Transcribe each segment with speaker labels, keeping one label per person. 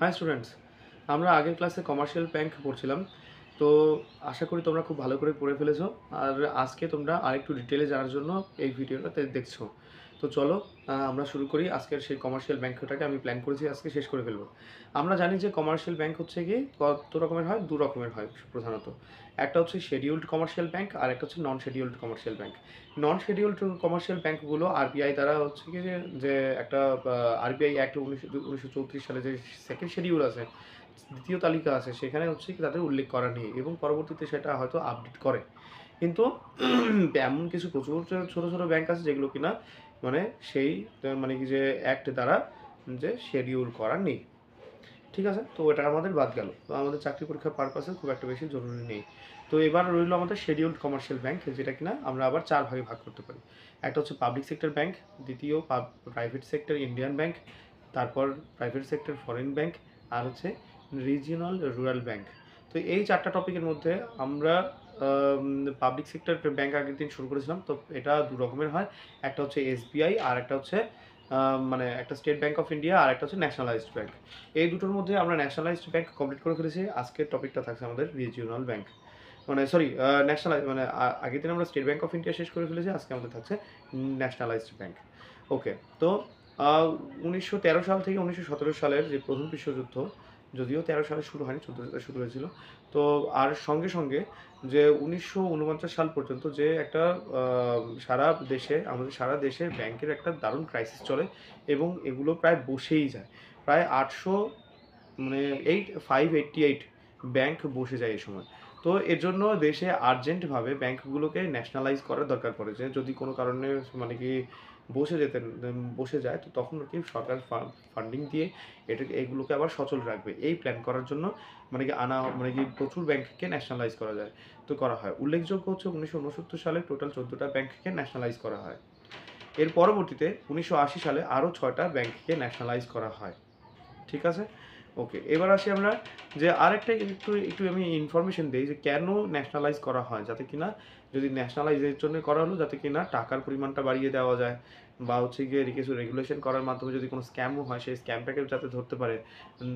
Speaker 1: High students, আমরা আগের ক্লাসে কমার্শিয়াল ব্যাংক পড়ছিলাম। তো আশা করি তোমরা খুব ভালো করে পড়ে ফেলেছো। আর আজকে তোমরা আরেকটু ডিটেলে জানার জন্য এই ভিডিওটাতে দেখছো। তো চলো আমরা শুরু করি। আজকের সেই কমার্শিয়াল ব্যাংকটাকে আমি প্ল্যান করেছি আজকে শেষ করে ফেলবো। আমরা জানি যে কমার্শিয়াল ব্যাংক হচ্ছে কি কত রকমের হয়, দু রকমের হয় প্রধানত। একটা হচ্ছে শেডিউলড কমার্শিয়াল ব্যাংক আর একটা হচ্ছে নন শেডিউলড কমার্শিয়াল ব্যাংক। নন শেডিউলড কমার্শিয়াল ব্যাংকগুলো আরবিআই দ্বারা হচ্ছে কি যে একটা আরবিআই অ্যাক্ট 1934 সালে যে সেকেন্ড শেডিউল আছে, দ্বিতীয় তালিকা আছে, সেখানে হচ্ছে কি তাদের উল্লেখ করা নেই এবং পরবর্তীতে সেটা হয়তো আপডেট করে। কিন্তু এমন কিছু প্রচুর ছোটো ছোটো ব্যাংক আছে যেগুলো কিনা মানে সেই মানে কি যে অ্যাক্ট দ্বারা যে শেডিউল করা নেই। ঠিক আছে, তো এটা আমাদের বাদ গেল। তো আমাদের চাকরি পরীক্ষার পারপাসে খুব একটা বেশি জরুরি নেই। তো এবার রইল আমাদের শেডিউলড কমার্শিয়াল ব্যাংক, যেটা কিনা আমরা আবার চার ভাগে ভাগ করতে পারি। একটা হচ্ছে পাবলিক সেক্টর ব্যাংক, দ্বিতীয় প্রাইভেট সেক্টর ইন্ডিয়ান ব্যাংক, তারপর প্রাইভেট সেক্টর ফরেন ব্যাংক, আর হচ্ছে রিজিওনাল রুরাল ব্যাংক। তো এই চারটা টপিকের মধ্যে আমরা পাবলিক সেক্টর ব্যাংক আগের দিন শুরু করেছিলাম। তো এটা দু রকমের হয়, একটা হচ্ছে এসবিআই আর একটা হচ্ছে মানে একটা স্টেট ব্যাংক অফ ইন্ডিয়া আর একটা হচ্ছে ন্যাশনালাইজড ব্যাংক। এই দুটোর মধ্যে আমরা ন্যাশনালাইজড ব্যাংক কমপ্লিট করে ফেলেছি। আজকের টপিকটা থাকছে আমাদের রিজিওনাল ব্যাংক, মানে সরি ন্যাশনালাইজ মানে আগের দিন আমরা স্টেট ব্যাংক অফ ইন্ডিয়া শেষ করে ফেলেছি, আজকে আমাদের থাকছে ন্যাশনালাইজড ব্যাংক। ওকে, তো 1913 সাল থেকে 1917 সালের যে প্রথম বিশ্বযুদ্ধ, যদিও 13 সালে শুরু হয়নি, 14 সালে শুরু হয়েছিল। তো আর সঙ্গে সঙ্গে যে 1949 সাল পর্যন্ত যে একটা সারা দেশে আমাদের সারা দেশে ব্যাংকের একটা দারুণ ক্রাইসিস চলে এবং এগুলো প্রায় বসেই যায়। প্রায় 800 মানে 588 ব্যাংক বসে যায় এই সময়। তো এর জন্য দেশে আর্জেন্টভাবে ব্যাংকগুলোকে ন্যাশনালাইজ করার দরকার পড়ে, যে যদি কোনো কারণে মানে কি বসে যায়, তো তখন আর কি সরকার ফান্ডিং দিয়ে এগুলোকে আবার সচল রাখবে, এই প্ল্যান করার জন্য মানে কি মানে কি প্রচুর ব্যাংককে ন্যাশনালাইজ করা যায়, তো করা হয়। উল্লেখযোগ্য হচ্ছে 1969 সালে টোটাল 14টা ব্যাংককে ন্যাশনালাইজ করা হয়। এর পরবর্তীতে 1980 সালে আরও 6টা ব্যাংককে ন্যাশনালাইজ করা হয়। ঠিক আছে, ওকে। এবার আসি আমরা যে আরেকটা একটু একটু আমি ইনফরমেশন দিই যে কেন ন্যাশনালাইজ করা হয়, যাতে কিনা যদি ন্যাশনালাইজের জন্য করা হলো যাতে কিনা টাকার পরিমাণটা বাড়িয়ে দেওয়া যায়, বা হচ্ছে গিয়ে কিছু রেগুলেশন করার মাধ্যমে যদি কোনো স্ক্যামও হয় সেই স্ক্যামটাকে যাতে ধরতে পারে,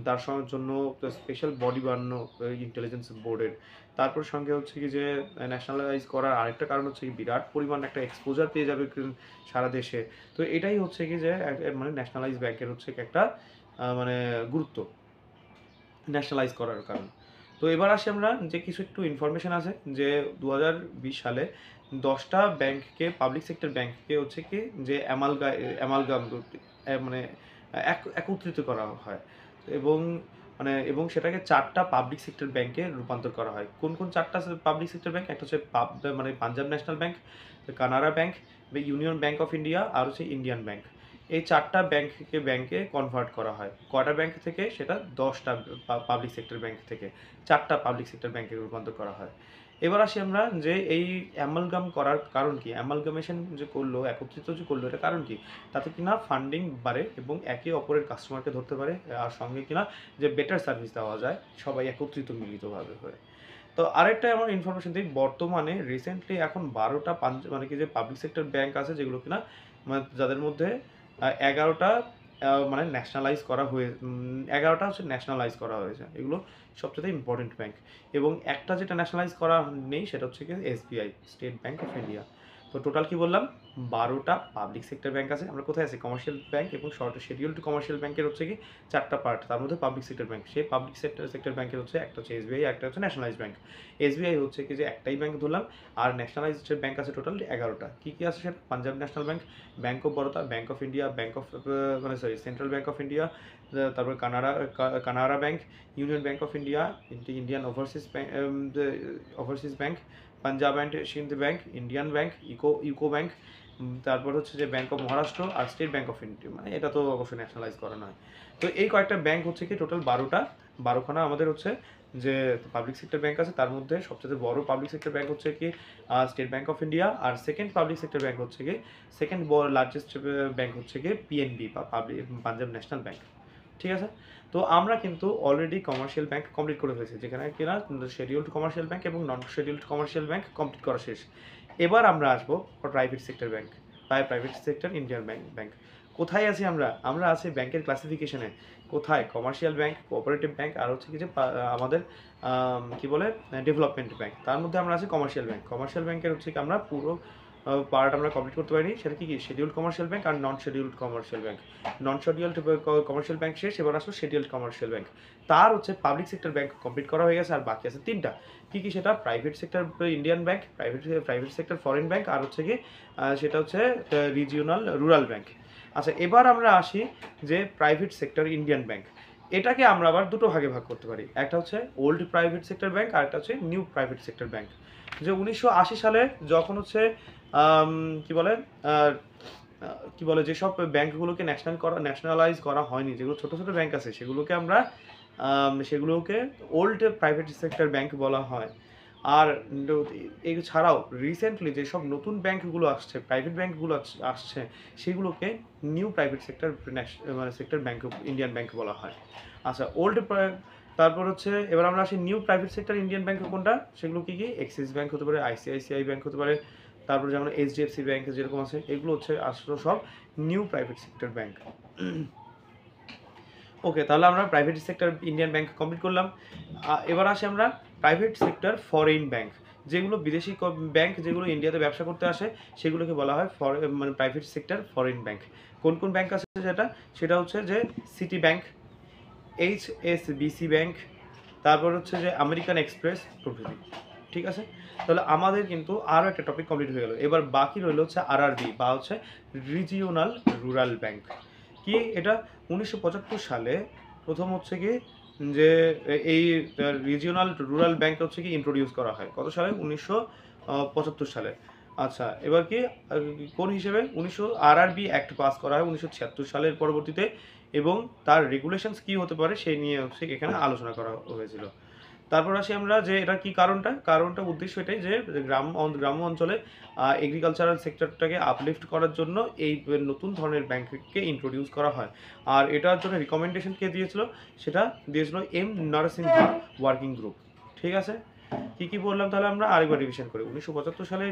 Speaker 1: তার সঙ্গে জন্য স্পেশাল বডি বানানো ইন্টেলিজেন্স বোর্ডের। তারপর সঙ্গে হচ্ছে কি যে ন্যাশনালাইজ করার আরেকটা কারণ হচ্ছে কি বিরাট পরিমাণ একটা এক্সপোজার পেয়ে যাবে সারা দেশে। তো এটাই হচ্ছে কি যে মানে ন্যাশনালাইজ ব্যাংকের হচ্ছে একটা মানে গুরুত্ব ন্যাশনালাইজ করার কারণ। তো এবার আসি আমরা যে কিছু একটু ইনফরমেশন আছে যে 2020 সালে 10টা ব্যাংককে, পাবলিক সেক্টর ব্যাংককে হচ্ছে কি যে অ্যামালগাম মানে একত্রিত করা হয় এবং এবং সেটাকে 4টা পাবলিক সেক্টর ব্যাংকে রূপান্তর করা হয়। কোন কোন 4টা পাবলিক সেক্টর ব্যাংক? একটা হচ্ছে মানে Punjab National Bank, Canara Bank, Union Bank of India আর হচ্ছে ইন্ডিয়ান ব্যাংক। এই 4টা ব্যাংকে কনভার্ট করা হয়। কয়টা ব্যাংক থেকে? সেটা 10টা পাবলিক সেক্টর ব্যাংক থেকে 4টা পাবলিক সেক্টর ব্যাংকে রূপান্তর করা হয়। এবার আসি আমরা যে এই অ্যামালগাম করার কারণ কি, অ্যামালগামেশন যে করলো, একত্রিত যে করলো, এটা কারণ কি? তাতে কিনা ফান্ডিং বাড়ে এবং একে অপরের কাস্টমারকে ধরতে পারে, আর সঙ্গে কিনা যে বেটার সার্ভিস দেওয়া যায় সবাই একত্রিত মিলিতভাবে হয়ে। তো আরেকটা আমার ইনফরমেশন দিই, বর্তমানে রিসেন্টলি এখন 12টা মানে কি যে পাবলিক সেক্টর ব্যাংক আছে যেগুলো কিনা মানে যাদের মধ্যে 11টা মানে ন্যাশনালাইজ করা হয়ে 11টা হচ্ছে ন্যাশনালাইজ করা হয়েছে। এগুলো সবচেয়ে ইম্পর্টেন্ট ব্যাংক। এবং একটা যেটা ন্যাশনালাইজ করা নেই সেটা হচ্ছে কি SBI, state bank of India. তো টোটাল কি বললাম, 12টা পাবলিক সেক্টর ব্যাংক আছে। আমরা কোথায় আছি? কমার্শিয়াল ব্যাংক এবং শেডিউলড কমার্শিয়াল ব্যাংকের হচ্ছে কি 4টা পার্ট, তার মধ্যে পাবলিক সেক্টর ব্যাংক। সেই পাবলিক সেক্টর ব্যাংকের হচ্ছে একটা হচ্ছে এসবিআই, একটা হচ্ছে ন্যাশনালাইজ ব্যাংক। এসবিআই হচ্ছে কি যে একটাই ব্যাংক ধরলাম, আর ন্যাশনালাইজড ব্যাংক আছে টোটাল 11টা। কী কী আছে সেটা? Punjab National Bank, Bank of Baroda, Bank of India, Bank of মানে sorry Central Bank of India, তারপর Canara Bank, Union Bank of India, Indian Overseas Bank, Punjab and Sindh Bank, Indian Bank, UCO Bank, তারপর হচ্ছে যে ব্যাংক অফ মহারাষ্ট্র আর স্টেট ব্যাংক অফ ইন্ডিয়া। মানে এটা তো অবশ্যই ন্যাশনালাইজ করা নয়। তো এই কয়েকটা ব্যাংক হচ্ছে কি টোটাল 12খানা আমাদের হচ্ছে যে পাবলিক সেক্টর ব্যাংক আছে। তার মধ্যে সবচেয়ে বড় পাবলিক সেক্টর ব্যাংক হচ্ছে কি স্টেট ব্যাংক অফ ইন্ডিয়া, আর সেকেন্ড পাবলিক সেক্টর ব্যাংক হচ্ছে কি সেকেন্ড লার্জেস্ট ব্যাংক হচ্ছে কি পিএনবি বা পাঞ্জাব ন্যাশনাল ব্যাংক। ঠিক আছে, তো আমরা কিন্তু অলরেডি কমার্শিয়াল ব্যাংক কমপ্লিট করে ফেলেছি, যেখানে কিনা শেডিউলড কমার্শিয়াল ব্যাংক এবং নন শেডিউলড কমার্শিয়াল ব্যাংক কমপ্লিট করা শেষ। এবার আমরা আসবো private sector bank, private sector Indian bank. কোথায় আছি আমরা? আমরা আছি ব্যাংকের ক্লাসিফিকেশনে। কোথায়? কমার্শিয়াল ব্যাংক, কোঅপারেটিভ ব্যাংক আর হচ্ছে কি যে আমাদের কি বলে ডেভেলপমেন্ট ব্যাংক। তার মধ্যে আমরা আছি কমার্শিয়াল ব্যাংক। কমার্শিয়াল ব্যাংকের হচ্ছে কি আমরা পুরো পার্ট আমরা কমপ্লিট করতে পারিনি। সেটা কি শিডিউলড কমার্শিয়াল ব্যাংক আর নন শিডিউলড কমার্শিয়াল ব্যাংক। নন শিডিউলড কমার্শিয়াল ব্যাংক শেষ, এবার আসলো শিডিউলড কমার্শিয়াল ব্যাংক। তার হচ্ছে পাবলিক সেক্টর ব্যাংক কমপ্লিট করা হয়ে গেছে, আর বাকি আছে 3টা। কি সেটা? Private sector Indian bank, private sector foreign bank আর হচ্ছে কি সেটা হচ্ছে রিজিওনাল রুরাল ব্যাংক। আচ্ছা, এবার আমরা আসি যে প্রাইভেট সেক্টর ইন্ডিয়ান ব্যাংক। এটাকে আমরা আবার দুটো ভাগে ভাগ করতে পারি। একটা হচ্ছে ওল্ড প্রাইভেট সেক্টর ব্যাংক আর একটা হচ্ছে নিউ প্রাইভেট সেক্টর ব্যাংক। যে 1980 সালে যখন হচ্ছে কি বলে কি বলে যেসব ব্যাংকগুলোকে ন্যাশনালাইজ করা হয়নি, যেগুলো ছোট ছোট ব্যাংক আছে সেগুলোকে ওল্ড প্রাইভেট সেক্টর ব্যাংক বলা হয়। আর এছাড়াও রিসেন্টলি যেসব নতুন ব্যাংকগুলো আসছে, প্রাইভেট ব্যাংকগুলো আসছে, সেগুলোকে নিউ প্রাইভেট সেক্টর মানে সেক্টর ব্যাংক ইন্ডিয়ান ব্যাংক বলা হয়। আচ্ছা, তারপর হচ্ছে এবার আমরা আসি new private sector Indian bank কোনটা, সেগুলো কি এক্সিস ব্যাংক হতে পারে, আইসিআইসিআই ব্যাংক হতে পারে, তারপর যেমন এইচডিএফসি ব্যাংক যেরকম আছে, এগুলো হচ্ছে আসলে সব নিউ প্রাইভেট সেক্টর ব্যাংক। ওকে, তাহলে আমরা private sector Indian bank complete করলাম। এবার আসি আমরা প্রাইভেট সেক্টর ফরেন ব্যাংক। যেগুলো বিদেশি ব্যাংক যেগুলো ইন্ডিয়াতে ব্যবসা করতে আসে, সেগুলোকে বলা হয় মানে প্রাইভেট সেক্টর ফরেন ব্যাংক। কোন কোন ব্যাংক আছে সেটা হচ্ছে যে সিটি ব্যাংক, এইচএসবিসি ব্যাংক, তারপর হচ্ছে যে আমেরিকান এক্সপ্রেস প্রভৃতি। ঠিক আছে, তাহলে আমাদের কিন্তু আরও একটা টপিক কমপ্লিট হয়ে গেল। এবার বাকি রইল হচ্ছে আরআরবি বা হচ্ছে রিজিওনাল রুরাল ব্যাংক। কি এটা 1975 সালে প্রথম হচ্ছে কি যে এই রিজিওনাল রুরাল ব্যাংক হচ্ছে কি ইন্ট্রোডিউস করা হয়। কত সালে? 1975 সালে। আচ্ছা, এবার কি কোন হিসেবে আরআরবি অ্যাক্ট পাস করা হয় 1976 সালের পরবর্তীতে, এবং তার রেগুলেশনস কি হতে পারে সেই নিয়ে হচ্ছে এখানে আলোচনা করা হয়েছিল। তারপর আসি আমরা যে এটা কি কারণটা উদ্দেশ্য এটাই যে গ্রাম্য অঞ্চলে এগ্রিকালচারাল সেক্টরটাকে আপলিফট করার জন্য এই নতুন ধরনের ব্যাংককে ইন্ট্রোডিউস করা হয়। আর এটার জন্য রিকমেন্ডেশন কে দিয়েছিল? সেটা দিয়েছিল এম নরসিংহা ওয়ার্কিং গ্রুপ। ঠিক আছে, কি বললাম তাহলে আমরা আরেকবার রিভিশন করি। 1975 সালে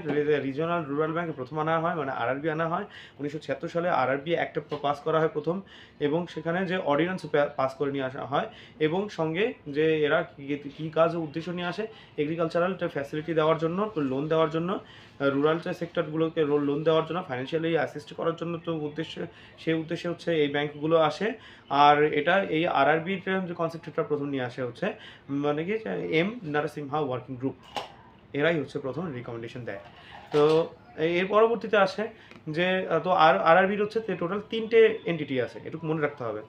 Speaker 1: রিজিওনাল রুরাল ব্যাংক প্রথম আনা হয়, মানে আরআরবি আনা হয়। 1976 সালে আরআরবি অ্যাক্ট পাস করা হয় প্রথম, এবং সেখানে যে অর্ডিন্যান্স পাস করে নিয়ে আসা হয়, এবং সঙ্গে যে এরা কী কাজ উদ্দেশ্য নিয়ে আসে, এগ্রিকালচারাল ফ্যাসিলিটি দেওয়ার জন্য, লোন দেওয়ার জন্য, রুরাল সেক্টরগুলোকে লোন দেওয়ার জন্য, ফাইন্যান্সিয়ালি অ্যাসিস্ট করার জন্য, তো সেই উদ্দেশ্যে হচ্ছে এই ব্যাংকগুলো আসে। আর এটা এই আরআরবির যে কনসেপ্টটা প্রথম নিয়ে আসে হচ্ছে মানে কি এম নরসিংহা ওয়ার্কিং গ্রুপ, এরাই হচ্ছে প্রথম রিকমেন্ডেশন দেয়। তো এর পরবর্তীতে আসে যে তো আরআরবির হচ্ছে টোটাল 3টে এন্টিটি আছে, এটুকু মনে রাখতে হবে।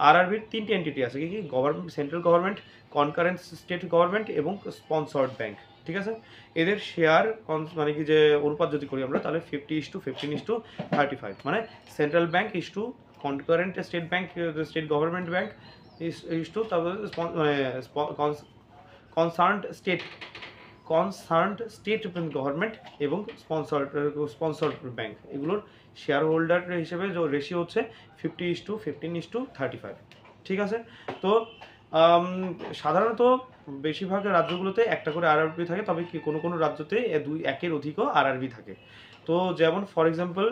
Speaker 1: আরআরবির 3টে এন্টিটি আছে, কি government, central government, concurrent state government এবং স্পন্সর্ড ব্যাংক। ঠিক আছে, এদের শেয়ার মানে কি যে অনুপাত যদি করি আমরা, তাহলে 50:15:35, মানে central bank to concurrent state bank, state government bank to তারপরে মানে কনসার্নড স্টেট গভর্নমেন্ট এবং স্পন্সর্ড ব্যাংক, এগুলোর শেয়ার হোল্ডার হিসেবে যে রেশিও হচ্ছে 50:15:35। ঠিক আছে, তো সাধারণত বেশিরভাগ রাজ্যগুলোতে একটা করে আরআরবি থাকে, তবে কি কোনো কোনো রাজ্যতে একের অধিকও আরআরবি থাকে। তো যেমন ফর এক্সাম্পল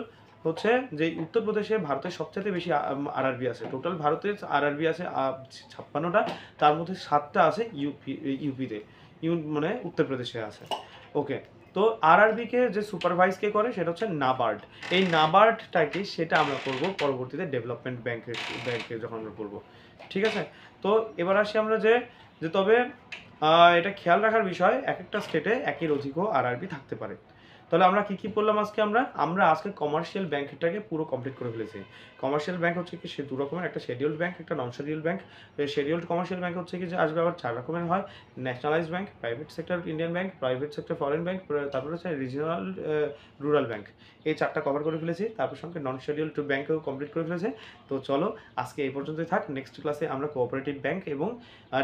Speaker 1: হচ্ছে যে উত্তরপ্রদেশে ভারতের সবচেয়ে বেশি আরআরবি আছে। টোটাল ভারতের আরআরবি আছে 56টা, তার মধ্যে 7টা আছে ইউপিতে, মানে উত্তরপ্রদেশে আছে। ওকে, তো আরআরবিকে যে সুপারভাইজ কে করে সেটা হচ্ছে নাবার্ড। এই নাবার্ডটাকে সেটা আমরা করব পরবর্তীতে ডেভেলপমেন্ট ব্যাংকে যখন আমরা পড়বো। ঠিক আছে, তো এবার আসি আমরা যে তবে এটা খেয়াল রাখার বিষয়, এক একটা স্টেটে একের অধিকও আরআরবি থাকতে পারে। তাহলে আমরা কি বললাম আজকে? আমরা আজকে কমার্শিয়াল ব্যাংকটাকে পুরো কমপ্লিট করে ফেলেছি। কমার্শিয়াল ব্যাংক হচ্ছে কি দু রকমের, একটা শিডিউলড ব্যাংক, একটা non scheduled bank. Scheduled commercial bank হচ্ছে কি যে আসবে আবার 4 রকমের হয়: nationalized bank, private sector Indian bank, private sector foreign bank, তারপরে হচ্ছে রিজিওনাল রুরাল ব্যাংক। এই 4টা কভার করে ফেলেছি, তারপর সঙ্গে নন শিডিউলড ব্যাংকও কমপ্লিট করে ফেলেছে। তো চলো আজকে এই পর্যন্তই থাক। নেক্সট ক্লাসে আমরা কোঅপারেটিভ ব্যাংক এবং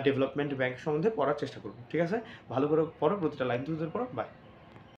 Speaker 1: ডেভেলপমেন্ট ব্যাংক সম্বন্ধে পড়ার চেষ্টা করব। ঠিক আছে, ভালো করে পড়ো, প্রতিটা লাইন তুলে পড়ো। বাই।